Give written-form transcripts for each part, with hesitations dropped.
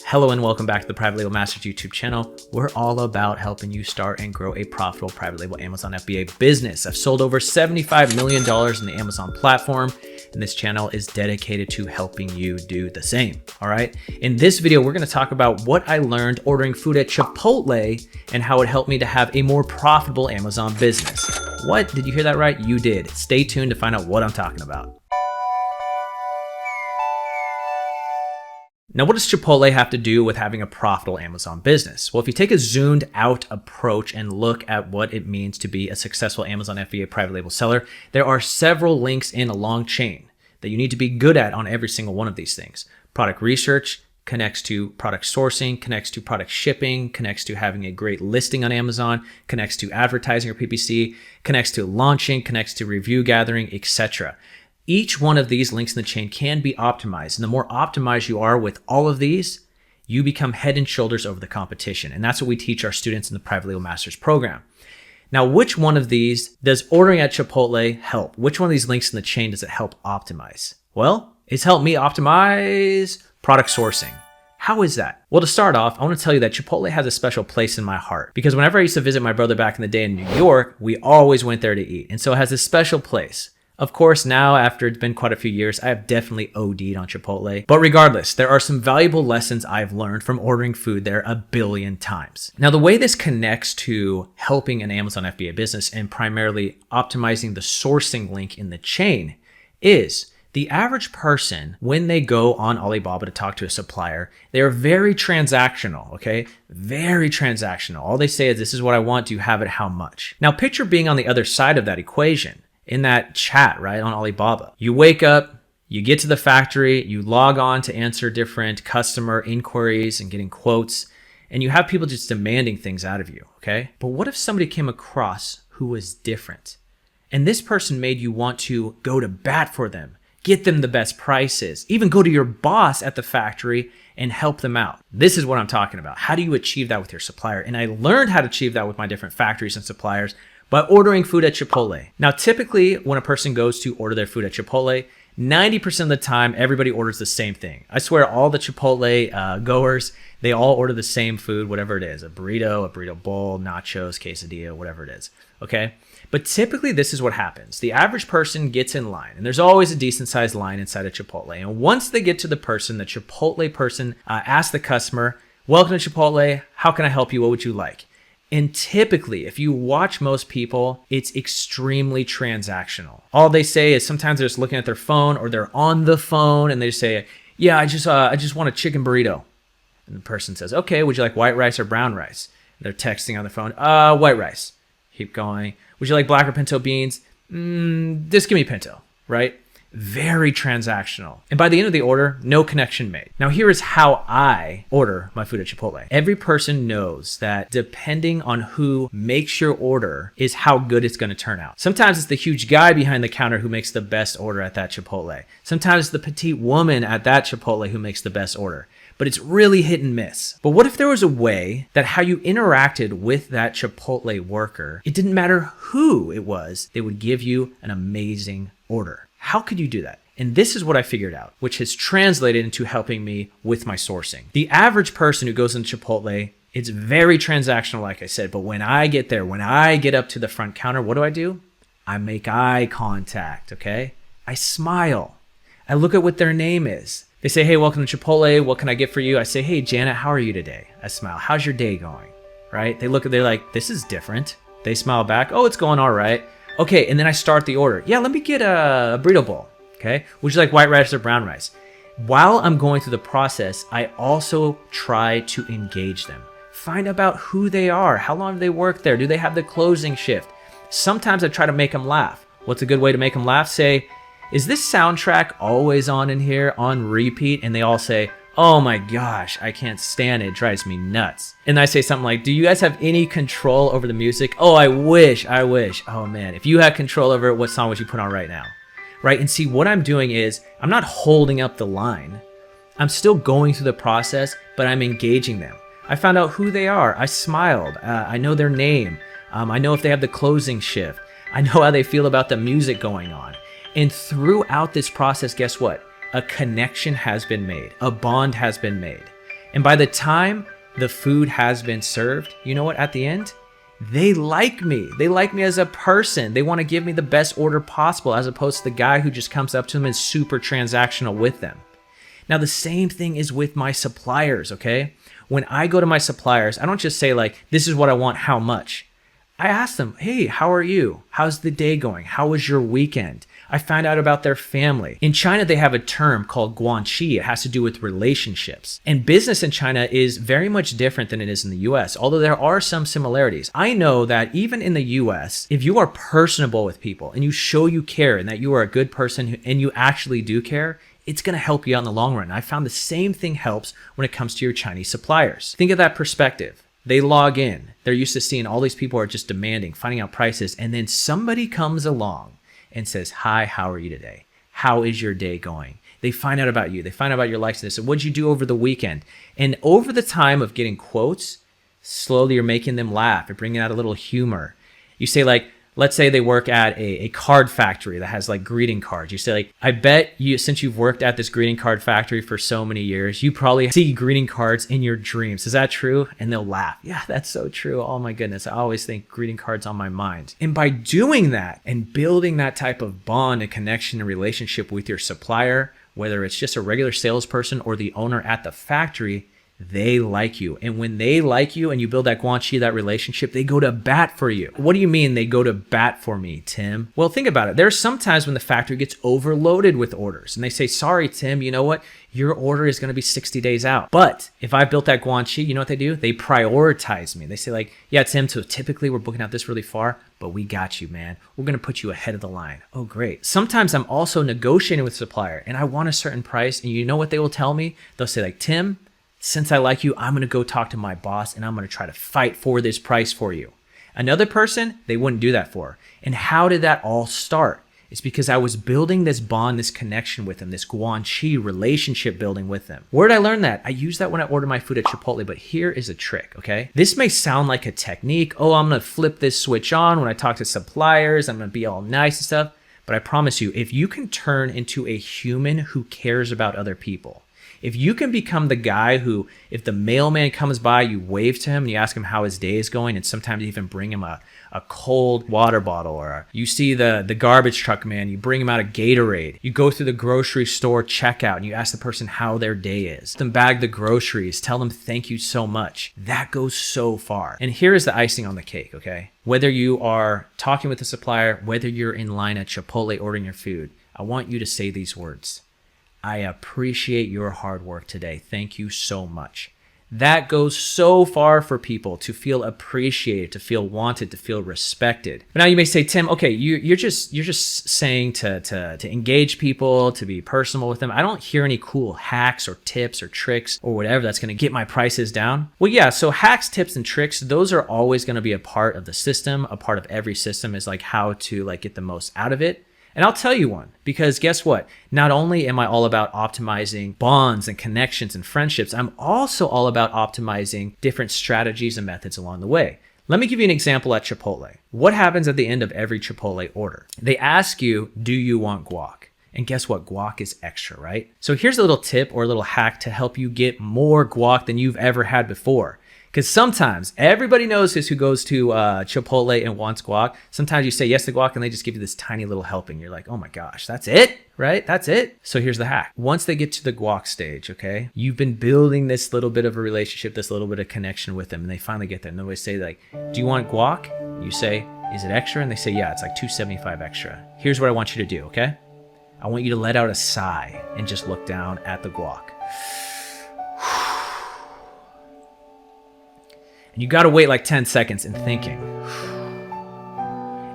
Hello and welcome back to the Private Label Masters YouTube channel. We're all about helping you start and grow a profitable private label Amazon FBA business. I've sold over $75 million in the Amazon platform, and this channel is dedicated to helping you do the same. All right. In this video, we're going to talk about what I learned ordering food at Chipotle and how it helped me to have a more profitable Amazon business. What? Did you hear that right? You did. Stay tuned to find out what I'm talking about. Now, what does Chipotle have to do with having a profitable Amazon business? Well, if you take a zoomed out approach and look at what it means to be a successful Amazon FBA private label seller, there are several links in a long chain that you need to be good at on every single one of these things. Product research connects to product sourcing, connects to product shipping, connects to having a great listing on Amazon, connects to advertising or PPC, connects to launching, connects to review gathering, etc. Each one of these links in the chain can be optimized. And the more optimized you are with all of these, you become head and shoulders over the competition. And that's what we teach our students in the Private Label Masters program. Now, which one of these does ordering at Chipotle help? Which one of these links in the chain does it help optimize? Well, it's helped me optimize product sourcing. How is that? Well, to start off, I want to tell you that Chipotle has a special place in my heart because whenever I used to visit my brother back in the day in New York, we always went there to eat. And so it has a special place. Of course, now after it's been quite a few years, I have definitely OD'd on Chipotle. But regardless, there are some valuable lessons I've learned from ordering food there a billion times. Now, the way this connects to helping an Amazon FBA business and primarily optimizing the sourcing link in the chain is the average person, when they go on Alibaba to talk to a supplier, they're very transactional, okay? Very transactional. All they say is, this is what I want. Do you have it? How much? Now, picture being on the other side of that equation. In that chat, right, on Alibaba. You wake up, you get to the factory, you log on to answer different customer inquiries and getting quotes, and you have people just demanding things out of you, okay? But what if somebody came across who was different? And this person made you want to go to bat for them, get them the best prices, even go to your boss at the factory and help them out. This is what I'm talking about. How do you achieve that with your supplier? And I learned how to achieve that with my different factories and suppliers by ordering food at Chipotle. Now, typically when a person goes to order their food at Chipotle, 90% of the time, everybody orders the same thing. I swear all the Chipotle goers, they all order the same food, whatever it is, a burrito bowl, nachos, quesadilla, whatever it is, okay? But typically this is what happens. The average person gets in line, and there's always a decent sized line inside of Chipotle. And once they get to the person, the Chipotle person asks the customer, "Welcome to Chipotle, how can I help you? What would you like?" And typically, if you watch most people, it's extremely transactional. All they say is sometimes they're just looking at their phone or they're on the phone and they say, "Yeah, I just want a chicken burrito." And the person says, "Okay, would you like white rice or brown rice?" And they're texting on their phone, "White rice." Keep going. "Would you like black or pinto beans?" Just give me pinto, right? Very transactional. And by the end of the order, no connection made. Now, here is how I order my food at Chipotle. Every person knows that depending on who makes your order is how good it's going to turn out. Sometimes it's the huge guy behind the counter who makes the best order at that Chipotle. Sometimes it's the petite woman at that Chipotle who makes the best order. But it's really hit and miss. But what if there was a way that how you interacted with that Chipotle worker, it didn't matter who it was, they would give you an amazing order? How could you do that? And this is what I figured out, which has translated into helping me with my sourcing. The average person who goes into Chipotle, it's very transactional, like I said, but when I get there, when I get up to the front counter, what do? I make eye contact, okay? I smile. I look at what their name is. They say, "Hey, welcome to Chipotle. What can I get for you?" I say, "Hey, Janet, how are you today?" I smile. "How's your day going?" Right? They're like, "This is different." They smile back. "Oh, it's going all right." Okay, and then I start the order. "Yeah, let me get a burrito bowl." Okay, "Would you like white rice or brown rice?" While I'm going through the process, I also try to engage them. Find about who they are. How long do they work there? Do they have the closing shift? Sometimes I try to make them laugh. What's a good way to make them laugh? Say, "Is this soundtrack always on in here on repeat?" And they all say, "Oh my gosh, I can't stand it. It drives me nuts." And I say something like, "Do you guys have any control over the music?" "Oh, I wish. Oh man, if you had control over it, what song would you put on right now?" Right? And see, what I'm doing is I'm not holding up the line. I'm still going through the process, but I'm engaging them. I found out who they are. I smiled. I know their name. I know if they have the closing shift. I know how they feel about the music going on. And throughout this process, guess what? A connection has been made. A bond has been made. And by the time the food has been served, you know what, at the end, they like me. They like me as a person. They want to give me the best order possible, as opposed to the guy who just comes up to them and is super transactional with them. Now, the same thing is with my suppliers, okay? When I go to my suppliers, I don't just say like, this is what I want, how much? I ask them, hey, how are you? How's the day going? How was your weekend? I find out about their family. In China, they have a term called guanxi. It has to do with relationships. And business in China is very much different than it is in the US, although there are some similarities. I know that even in the US, if you are personable with people and you show you care and that you are a good person and you actually do care, it's going to help you out in the long run. I found the same thing helps when it comes to your Chinese suppliers. Think of that perspective. They log in. They're used to seeing all these people are just demanding, finding out prices, and then somebody comes along and says, hi, how are you today? How is your day going? They find out about you. They find out about your likes and this. What'd you do over the weekend? And over the time of getting quotes, slowly you're making them laugh. You're bringing out a little humor. You say like, let's say they work at a card factory that has like greeting cards. You say like, I bet you, since you've worked at this greeting card factory for so many years, you probably see greeting cards in your dreams. Is that true? And they'll laugh. Yeah, that's so true. Oh my goodness. I always think greeting cards on my mind. And by doing that and building that type of bond and connection and relationship with your supplier, whether it's just a regular salesperson or the owner at the factory, they like you. And when they like you and you build that guanxi, that relationship, they go to bat for you. What do you mean they go to bat for me, Tim? Well, think about it. There's sometimes when the factory gets overloaded with orders and they say, sorry, Tim, you know what? Your order is going to be 60 days out. But if I built that guanxi, you know what they do? They prioritize me. They say like, yeah, Tim, so typically we're booking out this really far, but we got you, man. We're going to put you ahead of the line. Oh, great. Sometimes I'm also negotiating with a supplier and I want a certain price. And you know what they will tell me? They'll say like, Tim, since I like you, I'm going to go talk to my boss and I'm going to try to fight for this price for you. Another person, they wouldn't do that for. And how did that all start? It's because I was building this bond, this connection with them, this guanxi relationship building with them. Where did I learn that? I use that when I order my food at Chipotle, but here is a trick, okay? This may sound like a technique. Oh, I'm going to flip this switch on when I talk to suppliers. I'm going to be all nice and stuff. But I promise you, if you can turn into a human who cares about other people, if you can become the guy who, if the mailman comes by, you wave to him and you ask him how his day is going, and sometimes you even bring him a cold water bottle, or you see the garbage truck man, you bring him out a Gatorade. You go through the grocery store checkout and you ask the person how their day is. Them bag the groceries, tell them thank you so much. That goes so far. And here is the icing on the cake, okay? Whether you are talking with a supplier, whether you're in line at Chipotle ordering your food, I want you to say these words. I appreciate your hard work today. Thank you so much. That goes so far for people to feel appreciated, to feel wanted, to feel respected. But now you may say, Tim, okay, you're just saying to engage people, to be personal with them. I don't hear any cool hacks or tips or tricks or whatever that's going to get my prices down. Well, yeah, so hacks, tips, and tricks, those are always going to be a part of the system. A part of every system is like how to like get the most out of it. And I'll tell you one, because guess what? Not only am I all about optimizing bonds and connections and friendships, I'm also all about optimizing different strategies and methods along the way. Let me give you an example at Chipotle. What happens at the end of every Chipotle order? They ask you, do you want guac? And guess what? Guac is extra, right? So here's a little tip or a little hack to help you get more guac than you've ever had before. Because sometimes everybody knows this who goes to Chipotle and wants guac. Sometimes you say yes to guac and they just give you this tiny little helping. You're like, oh my gosh, that's it, right? That's it. So here's the hack. Once they get to the guac stage, okay, you've been building this little bit of a relationship, this little bit of connection with them, and they finally get there. And they always say like, do you want guac? You say, is it extra? And they say, yeah, it's like $2.75 extra. Here's what I want you to do, okay? I want you to let out a sigh and just look down at the guac. You got to wait like 10 seconds and thinking.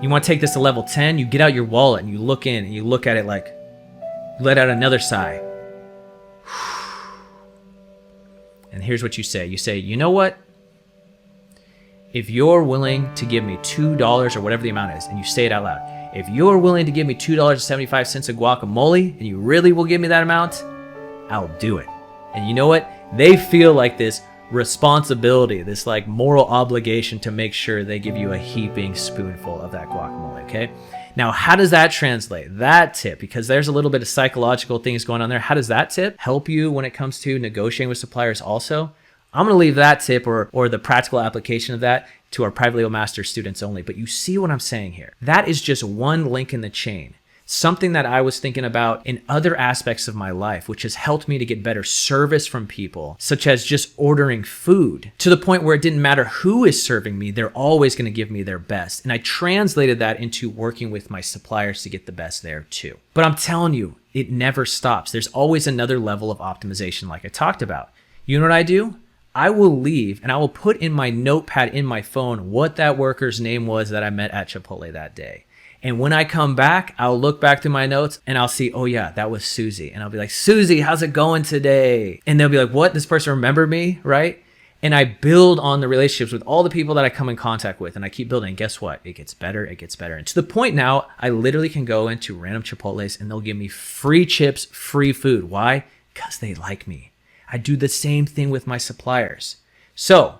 You want to take this to level 10? You get out your wallet and you look in and you look at it like, let out another sigh. And here's what you say. You say, you know what? If you're willing to give me $2 or whatever the amount is, and you say it out loud, if you're willing to give me $2.75 of guacamole and you really will give me that amount, I'll do it. And you know what? They feel like this responsibility, this like moral obligation to make sure they give you a heaping spoonful of that guacamole, okay? Now, how does that translate? That tip, because there's a little bit of psychological things going on there. How does that tip help you when it comes to negotiating with suppliers also? I'm going to leave that tip or the practical application of that to our private label master students only. But you see what I'm saying here? That is just one link in the chain. Something that I was thinking about in other aspects of my life, which has helped me to get better service from people, such as just ordering food to the point where it didn't matter who is serving me, they're always going to give me their best. And I translated that into working with my suppliers to get the best there too. But I'm telling you, it never stops. There's always another level of optimization like I talked about. You know what I do? I will leave and I will put in my notepad in my phone what that worker's name was that I met at Chipotle that day. And when I come back, I'll look back through my notes and I'll see, oh yeah, that was Susie. And I'll be like, Susie, how's it going today? And they'll be like, what? This person remembered me, right? And I build on the relationships with all the people that I come in contact with. And I keep building. And guess what? It gets better. It gets better. And to the point now, I literally can go into random Chipotles and they'll give me free chips, free food. Why? Because they like me. I do the same thing with my suppliers. So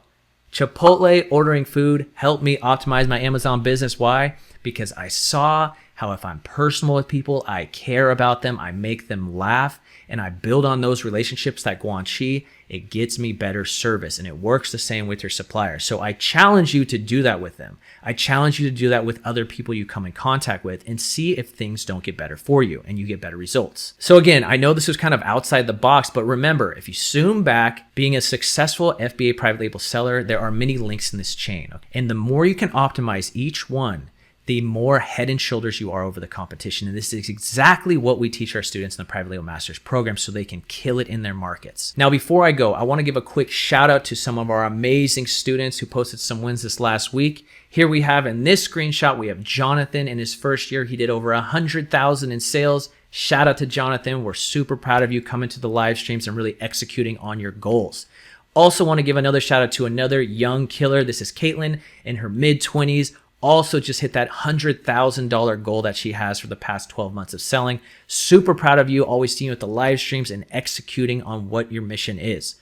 Chipotle ordering food helped me optimize my Amazon business. Why? Because I saw how if I'm personal with people, I care about them, I make them laugh, and I build on those relationships like Guanxi, it gets me better service. And it works the same with your suppliers. So I challenge you to do that with them. I challenge you to do that with other people you come in contact with and see if things don't get better for you and you get better results. So again, I know this was kind of outside the box, but remember, if you zoom back, being a successful FBA private label seller, there are many links in this chain. And the more you can optimize each one, the more head and shoulders you are over the competition. And this is exactly what we teach our students in the Private Label Masters program so they can kill it in their markets. Now, before I go, I want to give a quick shout out to some of our amazing students who posted some wins this last week. Here we have in this screenshot, we have Jonathan. In his first year, he did over 100,000 in sales. Shout out to Jonathan. We're super proud of you coming to the live streams and really executing on your goals. Also want to give another shout out to another young killer. This is Caitlin in her mid-20s. Also just hit that $100,000 goal that she has for the past 12 months of selling. Super proud of you, always seeing you at the live streams and executing on what your mission is.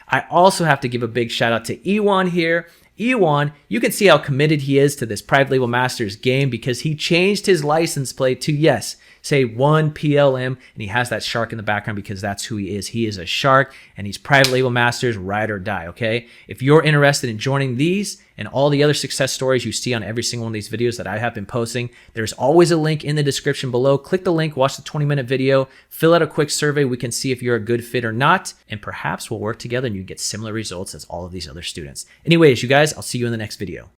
I also have to give a big shout out to Ewan here. Ewan, you can see how committed he is to this Private Label Masters game because he changed his license plate to, yes, say 1PLM, and he has that shark in the background because that's who he is. He is a shark, and he's Private Label Masters ride or die, okay? If you're interested in joining these and all the other success stories you see on every single one of these videos that I have been posting, there's always a link in the description below. Click the link, watch the 20-minute video, fill out a quick survey. We can see if you're a good fit or not, and perhaps we'll work together and you get similar results as all of these other students. Anyways, you guys, I'll see you in the next video.